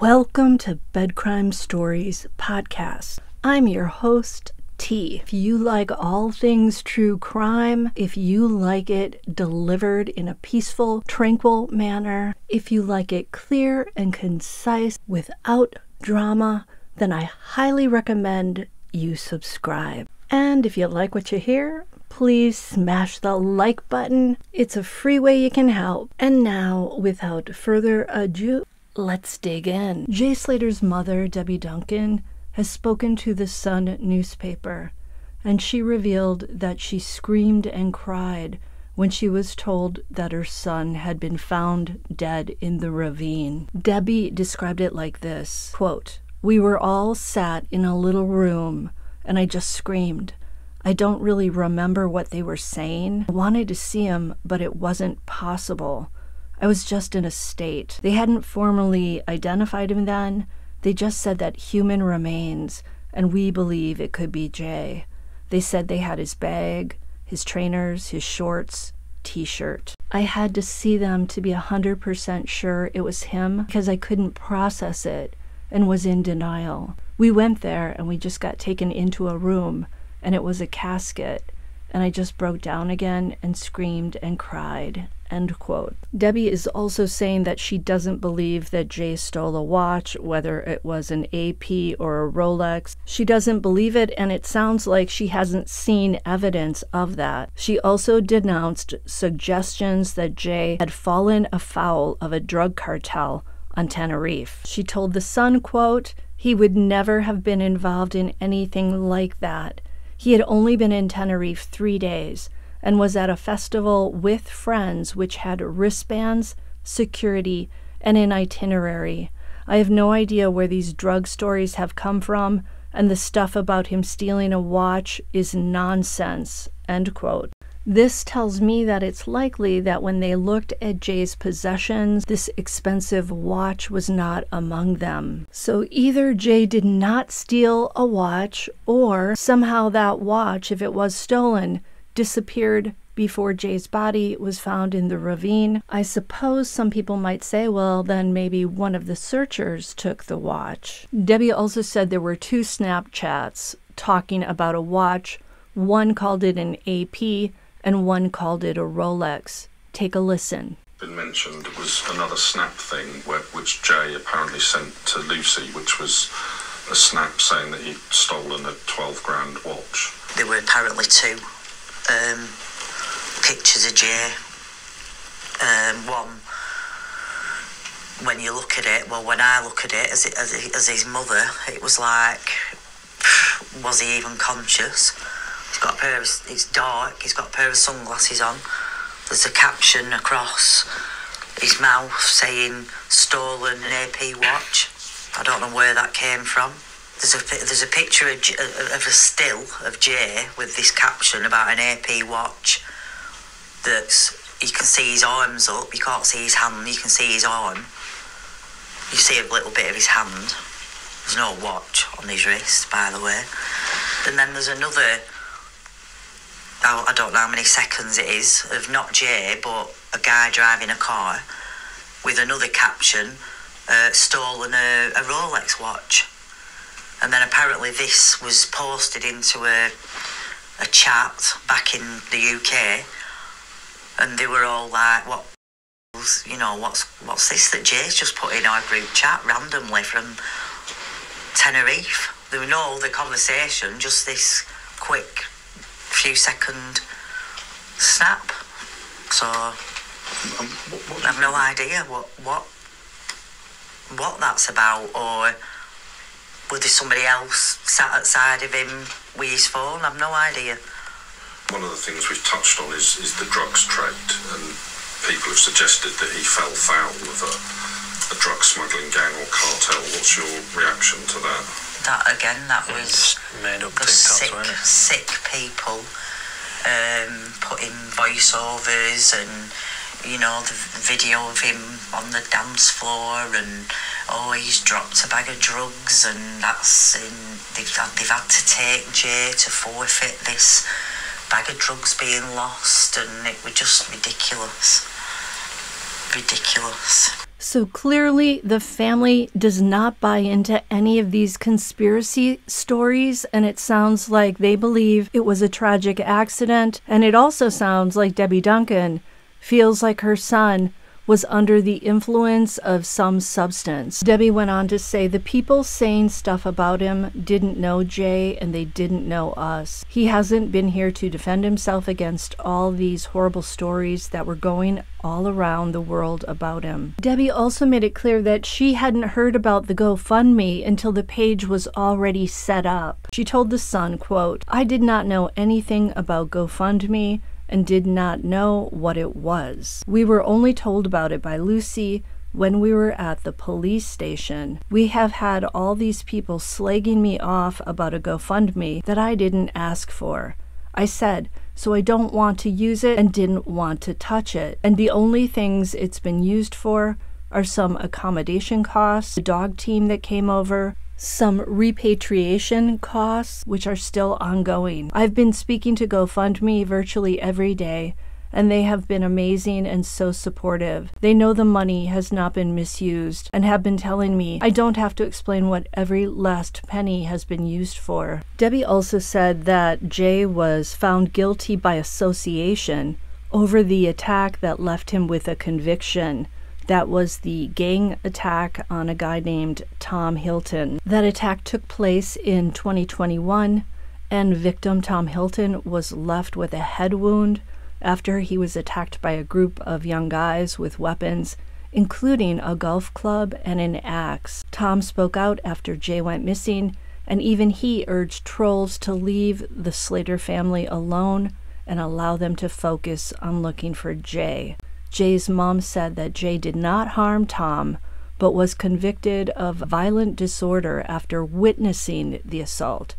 Welcome to Bed Crime Stories podcast. I'm your host, T. If you like all things true crime, if you like it delivered in a peaceful, tranquil manner, if you like it clear and concise without drama, then I highly recommend you subscribe. And if you like what you hear, please smash the like button. It's a free way you can help. And now, without further ado, let's dig in. Jay Slater's mother, Debbie Duncan, has spoken to the Sun newspaper, and she revealed that she screamed and cried when she was told that her son had been found dead in the ravine. Debbie described it like this, quote, "We were all sat in a little room, and I just screamed. I don't really remember what they were saying. I wanted to see him, but it wasn't possible. I was just in a state. They hadn't formally identified him then. They just said that human remains, and we believe it could be Jay. They said they had his bag, his trainers, his shorts, t-shirt. I had to see them to be 100% sure it was him because I couldn't process it and was in denial. We went there and we just got taken into a room, and it was a casket, and I just broke down again and screamed and cried." End quote. Debbie is also saying that she doesn't believe that Jay stole a watch, whether it was an AP or a Rolex. She doesn't believe it, and it sounds like she hasn't seen evidence of that. She also denounced suggestions that Jay had fallen afoul of a drug cartel on Tenerife. She told The Sun, quote, "He would never have been involved in anything like that. He had only been in Tenerife 3 days and was at a festival with friends which had wristbands, security, and an itinerary. I have no idea where these drug stories have come from, and the stuff about him stealing a watch is nonsense." End quote. This tells me that it's likely that when they looked at Jay's possessions, this expensive watch was not among them. So either Jay did not steal a watch, or somehow that watch, if it was stolen, disappeared before Jay's body was found in the ravine. I suppose some people might say, well, then maybe one of the searchers took the watch. Debbie also said there were 2 Snapchats talking about a watch. One called it an AP, and one called it a Rolex. Take a listen. Been mentioned was another snap thing which Jay apparently sent to Lucy, which was a snap saying that he'd stolen a 12 grand watch. There were apparently 2 pictures of Jay. One, when you look at it, well, when I look at it as his mother, it was like, was he even conscious? It's dark, he's got a pair of sunglasses on. There's a caption across his mouth saying, "Stolen an AP watch." I don't know where that came from. There's a picture of a still of Jay with this caption about an AP watch. You can see his arms up. You can't see his hand. You can see his arm. You see a little bit of his hand. There's no watch on his wrist, by the way. And then there's another, I don't know how many seconds it is, of not Jay, but a guy driving a car with another caption, "Stolen a Rolex watch." And then apparently this was posted into a chat back in the UK, and they were all like, what's this that Jay's just put in our group chat randomly from Tenerife? There were no other conversation, just this quick few second snap. So I have no idea what that's about, or was there somebody else sat outside of him with his phone? I've no idea. One of the things we've touched on is the drugs trade, and people have suggested that he fell foul of a drug smuggling gang or cartel. What's your reaction to that? That was made up the sick people putting voiceovers and, the video of him on the dance floor, and he's dropped a bag of drugs, and they've had to take Jay to forfeit this bag of drugs being lost, and it was just ridiculous. So clearly, the family does not buy into any of these conspiracy stories, and it sounds like they believe it was a tragic accident, and it also sounds like Debbie Duncan feels like her son was under the influence of some substance. Debbie went on to say, the people saying stuff about him didn't know Jay and they didn't know us. He hasn't been here to defend himself against all these horrible stories that were going all around the world about him. Debbie also made it clear that she hadn't heard about the GoFundMe until the page was already set up. She told The Sun, quote, I did not know anything about GoFundMe and did not know what it was. We were only told about it by Lucy when we were at the police station. We have had all these people slagging me off about a GoFundMe that I didn't ask for. I said, so I don't want to use it and didn't want to touch it. And the only things it's been used for are some accommodation costs, the dog team that came over, some repatriation costs, which are still ongoing. I've been speaking to GoFundMe virtually every day, and they have been amazing and so supportive. They know the money has not been misused and have been telling me I don't have to explain what every last penny has been used for. Debbie also said that Jay was found guilty by association over the attack that left him with a conviction. That was the gang attack on a guy named Tom Hilton. That attack took place in 2021, and victim Tom Hilton was left with a head wound after he was attacked by a group of young guys with weapons, including a golf club and an axe. Tom spoke out after Jay went missing, and even he urged trolls to leave the Slater family alone and allow them to focus on looking for Jay. Jay's mom said that Jay did not harm Tom, but was convicted of violent disorder after witnessing the assault.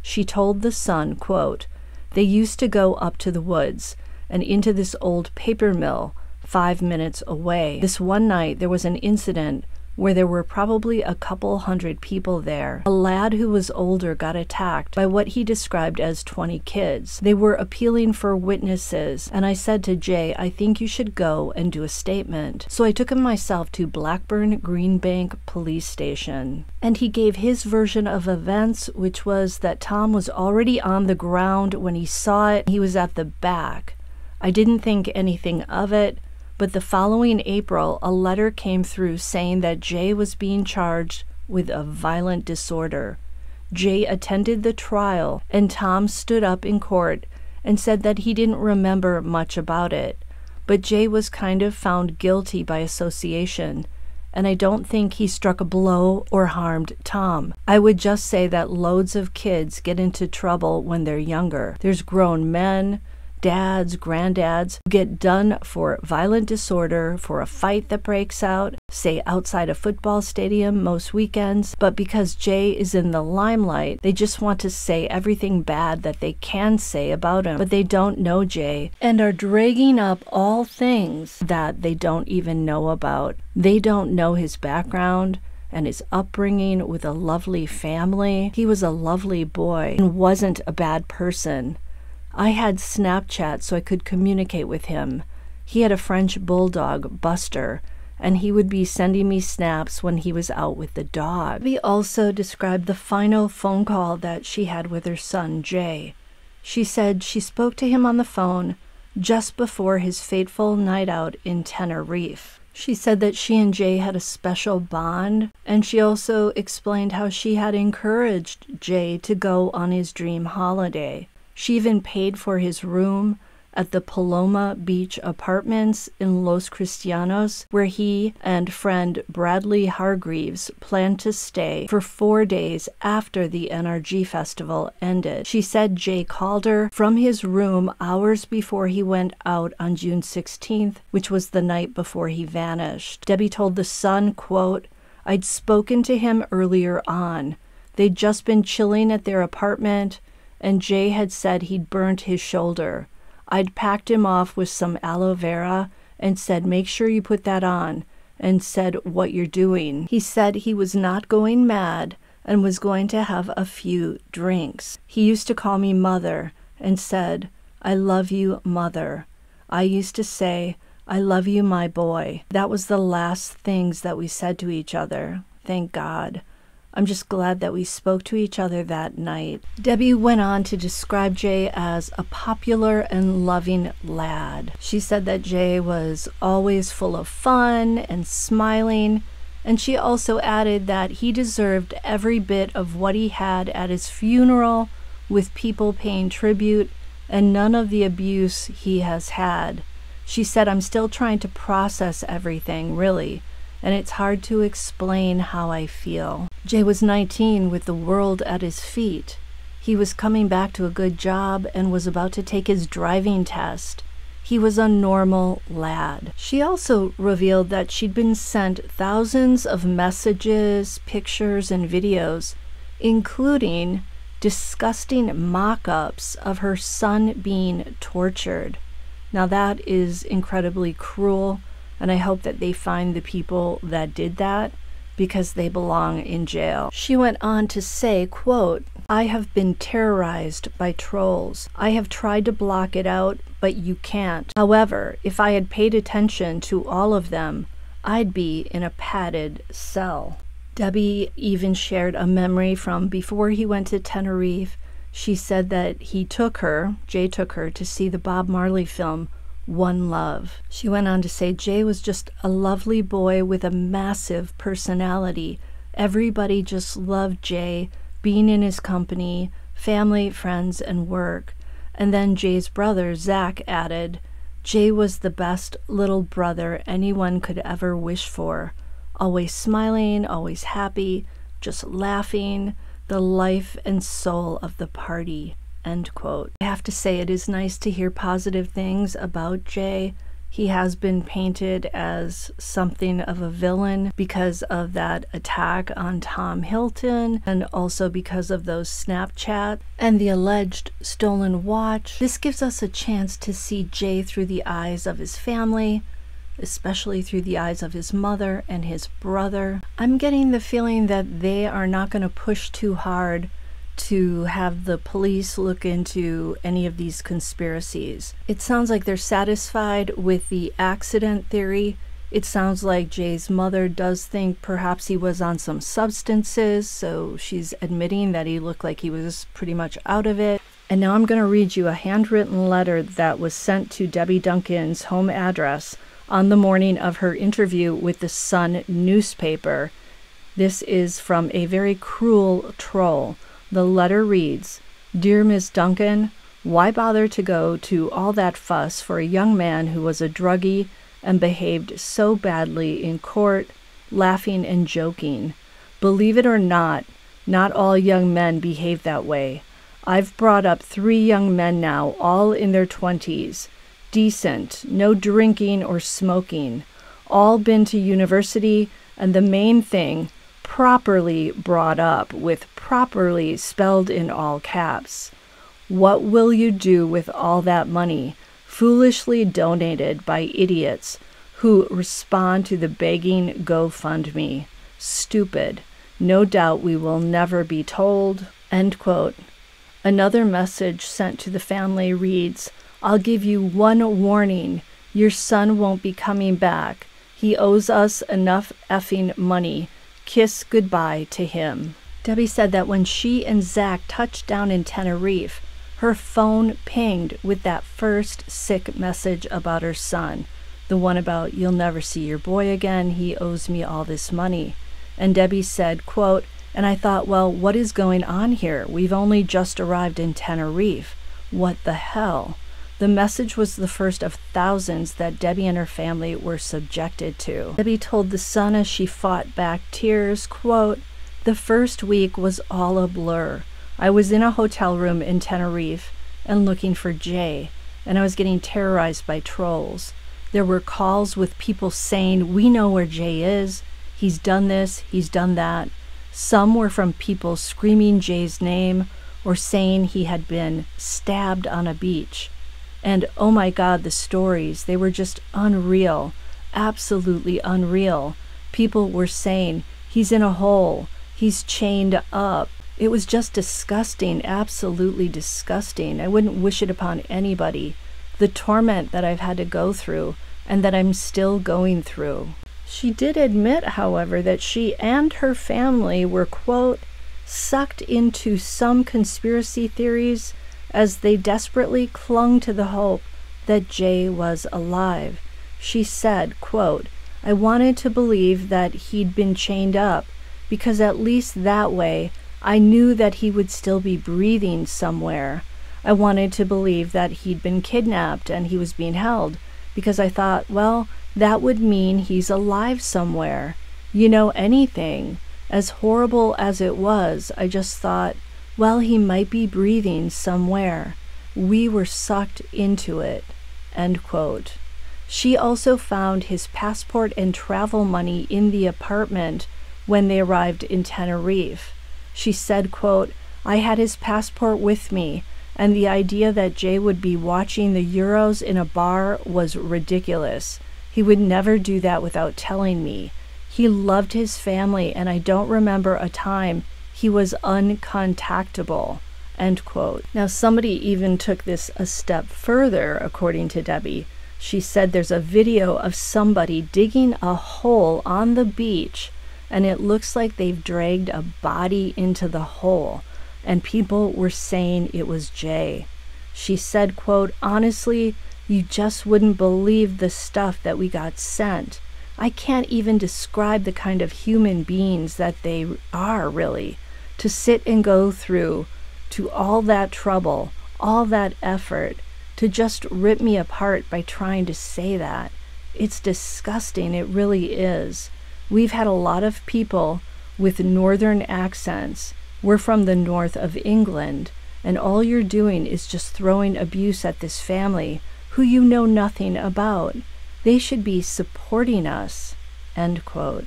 She told The Sun, quote, they used to go up to the woods and into this old paper mill 5 minutes away. This one night there was an incident where there were probably a couple hundred people there. A lad who was older got attacked by what he described as 20 kids. They were appealing for witnesses, and I said to Jay, I think you should go and do a statement. So I took him myself to Blackburn Green Bank Police Station. And he gave his version of events, which was that Tom was already on the ground when he saw it. He was at the back. I didn't think anything of it. But the following April, a letter came through saying that Jay was being charged with a violent disorder. Jay attended the trial, and Tom stood up in court and said that he didn't remember much about it. But Jay was kind of found guilty by association, and I don't think he struck a blow or harmed Tom. I would just say that loads of kids get into trouble when they're younger. There's grown men, dads, granddads, who get done for violent disorder, for a fight that breaks out, say outside a football stadium most weekends, but because Jay is in the limelight, they just want to say everything bad that they can say about him, but they don't know Jay and are dragging up all things that they don't even know about. They don't know his background and his upbringing with a lovely family. He was a lovely boy and wasn't a bad person. I had Snapchat so I could communicate with him. He had a French bulldog, Buster, and he would be sending me snaps when he was out with the dog. We also described the final phone call that she had with her son, Jay. She said she spoke to him on the phone just before his fateful night out in Tenerife. She said that she and Jay had a special bond, and she also explained how she had encouraged Jay to go on his dream holiday. She even paid for his room at the Paloma Beach Apartments in Los Cristianos, where he and friend Bradley Hargreaves planned to stay for 4 days after the NRG festival ended. She said Jay called her from his room hours before he went out on June 16th, which was the night before he vanished. Debbie told The Sun, quote, I'd spoken to him earlier on. They'd just been chilling at their apartment, and Jay had said he'd burnt his shoulder. I'd packed him off with some aloe vera and said, make sure you put that on, and said what you're doing. He said he was not going mad and was going to have a few drinks. He used to call me mother and said, I love you, mother. I used to say, I love you, my boy. That was the last things that we said to each other. Thank God. I'm just glad that we spoke to each other that night. Debbie went on to describe Jay as a popular and loving lad. She said that Jay was always full of fun and smiling, and she also added that he deserved every bit of what he had at his funeral, with people paying tribute, and none of the abuse he has had. She said, I'm still trying to process everything, really, and it's hard to explain how I feel. Jay was 19 with the world at his feet. He was coming back to a good job and was about to take his driving test. He was a normal lad. She also revealed that she'd been sent thousands of messages, pictures, and videos, including disgusting mock-ups of her son being tortured. Now that is incredibly cruel, and I hope that they find the people that did that, because they belong in jail. She went on to say, quote, I have been terrorized by trolls. I have tried to block it out, but you can't. However, if I had paid attention to all of them, I'd be in a padded cell. Debbie even shared a memory from before he went to Tenerife. She said that Jay took her to see the Bob Marley film, One Love. She went on to say Jay was just a lovely boy with a massive personality. Everybody just loved Jay, being in his company, family, friends, and work. And then Jay's brother, Zach, added, Jay was the best little brother anyone could ever wish for. Always smiling, always happy, just laughing, the life and soul of the party, end quote. I have to say, it is nice to hear positive things about Jay. He has been painted as something of a villain because of that attack on Tom Hilton, and also because of those Snapchat and the alleged stolen watch. This gives us a chance to see Jay through the eyes of his family, especially through the eyes of his mother and his brother. I'm getting the feeling that they are not going to push too hard to have the police look into any of these conspiracies. It sounds like they're satisfied with the accident theory. It sounds like Jay's mother does think perhaps he was on some substances, so she's admitting that he looked like he was pretty much out of it. And now I'm going to read you a handwritten letter that was sent to Debbie Duncan's home address on the morning of her interview with the Sun newspaper. This is from a very cruel troll. The letter reads, Dear Miss Duncan, why bother to go to all that fuss for a young man who was a druggie and behaved so badly in court, laughing and joking? Believe it or not all young men behave that way. I've brought up 3 young men now, all in their 20s. Decent, no drinking or smoking, all been to university, and the main thing, properly brought up, with properly spelled in all caps. What will you do with all that money, foolishly donated by idiots who respond to the begging GoFundMe? Stupid. No doubt we will never be told. End quote. Another message sent to the family reads, I'll give you one warning. Your son won't be coming back. He owes us enough effing money. Kiss goodbye to him. Debbie said that when she and Zach touched down in Tenerife, her phone pinged with that first sick message about her son. The one about, you'll never see your boy again. He owes me all this money. And Debbie said, quote, and I thought, well, what is going on here? We've only just arrived in Tenerife. What the hell? The message was the first of thousands that Debbie and her family were subjected to. Debbie told The Sun as she fought back tears, quote, the first week was all a blur. I was in a hotel room in Tenerife and looking for Jay, and I was getting terrorized by trolls. There were calls with people saying, we know where Jay is. He's done this, he's done that. Some were from people screaming Jay's name or saying he had been stabbed on a beach. And oh my God, the stories, they were just unreal, absolutely unreal. People were saying, he's in a hole, he's chained up. It was just disgusting, absolutely disgusting. I wouldn't wish it upon anybody. The torment that I've had to go through and that I'm still going through. She did admit, however, that she and her family were, quote, sucked into some conspiracy theories as they desperately clung to the hope that Jay was alive. She said, quote, I wanted to believe that he'd been chained up because at least that way I knew that he would still be breathing somewhere. I wanted to believe that he'd been kidnapped and he was being held because I thought, well, that would mean he's alive somewhere. You know, anything. As horrible as it was, I just thought, well, he might be breathing somewhere. We were sucked into it. End quote. She also found his passport and travel money in the apartment when they arrived in Tenerife. She said, quote, I had his passport with me, and the idea that Jay would be watching the Euros in a bar was ridiculous. He would never do that without telling me. He loved his family, and I don't remember a time he was uncontactable. End quote. Now, somebody even took this a step further, according to Debbie. She said there's a video of somebody digging a hole on the beach, and it looks like they've dragged a body into the hole, and people were saying it was Jay. She said, quote, honestly, you just wouldn't believe the stuff that we got sent. I can't even describe the kind of human beings that they are, really. To sit and go through to all that trouble, all that effort, to just rip me apart by trying to say that. It's disgusting, it really is. We've had a lot of people with northern accents. We're from the north of England, and all you're doing is just throwing abuse at this family who you know nothing about. They should be supporting us. End quote.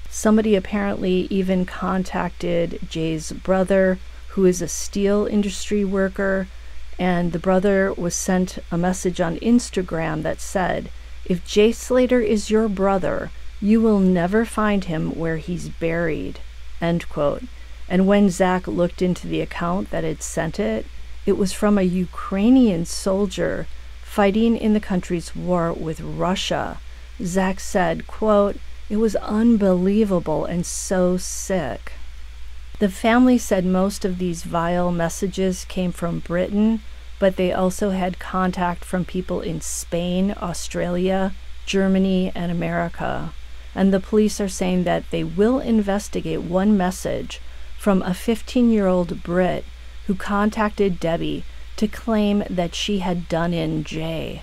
Somebody apparently even contacted Jay's brother, who is a steel industry worker, and the brother was sent a message on Instagram that said, if Jay Slater is your brother, you will never find him where he's buried. End quote. And when Zach looked into the account that had sent it, it was from a Ukrainian soldier fighting in the country's war with Russia. Zach said, quote, it was unbelievable and so sick. The family said most of these vile messages came from Britain, but they also had contact from people in Spain, Australia, Germany, and America. And the police are saying that they will investigate one message from a 15-year-old Brit who contacted Debbie to claim that she had done in Jay.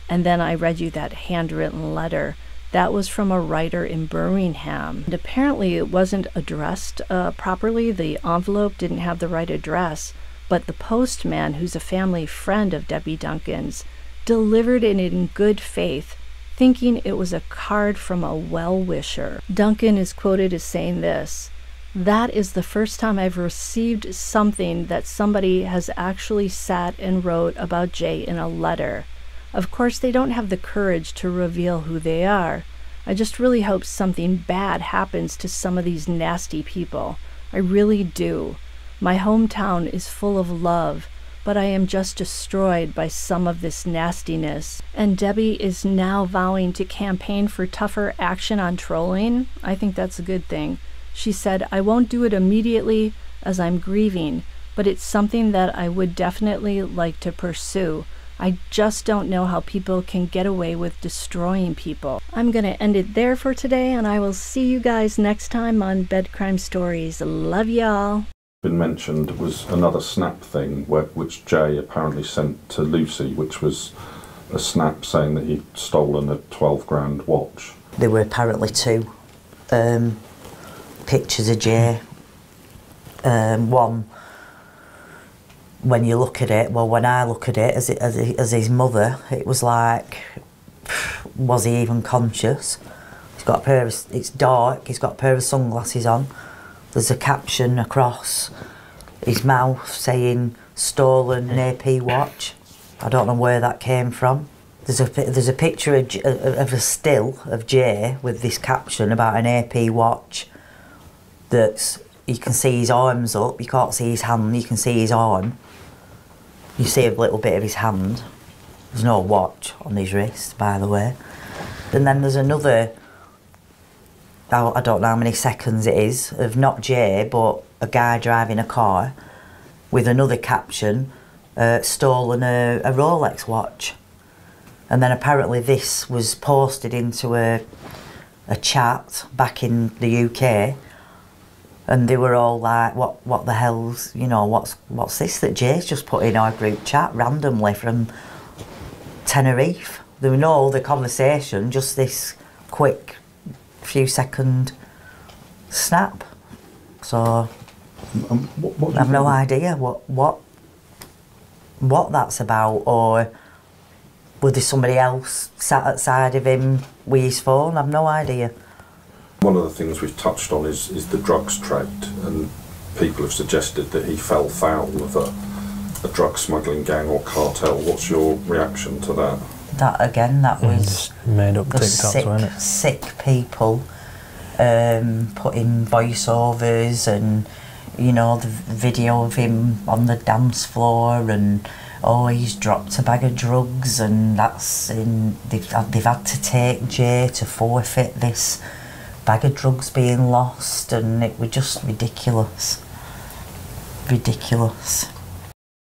And then I read you that handwritten letter. That was from a writer in Birmingham. And apparently it wasn't addressed properly. The envelope didn't have the right address, but the postman, who's a family friend of Debbie Duncan's, delivered it in good faith, thinking it was a card from a well-wisher. Duncan is quoted as saying this, that is the first time I've received something that somebody has actually sat and wrote about Jay in a letter. Of course, they don't have the courage to reveal who they are. I just really hope something bad happens to some of these nasty people. I really do. My hometown is full of love, but I am just destroyed by some of this nastiness. And Debbie is now vowing to campaign for tougher action on trolling. I think that's a good thing. She said, I won't do it immediately as I'm grieving, but it's something that I would definitely like to pursue. I just don't know how people can get away with destroying people. I'm going to end it there for today, and I will see you guys next time on Bed Crime Stories. Love y'all. Been mentioned was another snap thing which Jay apparently sent to Lucy, which was a snap saying that he'd stolen a 12 grand watch. There were apparently two pictures of Jay. One, when you look at it, well, when I look at it as his mother, it was like, was he even conscious? He's got a pair of, it's dark, he's got a pair of sunglasses on. There's a caption across his mouth saying, stolen AP watch. I don't know where that came from. There's a picture of a still of Jay with this caption about an AP watch that's, you can see his arms up, you can't see his hand, you can see his arm. You see a little bit of his hand. There's no watch on his wrist, by the way. And then there's another, I don't know how many seconds it is, of not Jay, but a guy driving a car with another caption, stolen a Rolex watch. And then apparently this was posted into a chat back in the UK, and they were all like, what the hell's, you know, what's this that Jay's just put in our group chat randomly from Tenerife? There were no other conversation, just this quick few second snap. So what I have no idea what that's about, or was there somebody else sat outside of him with his phone? I've no idea. One of the things we've touched on is the drugs trade, and people have suggested that he fell foul of a drug smuggling gang or cartel. What's your reaction to that? That again, that was made up TikToks, wasn't it? Sick people putting voiceovers, and you know, the video of him on the dance floor, and he's dropped a bag of drugs, and they've had to take Jay to forfeit this bag of drugs being lost, and it was just ridiculous.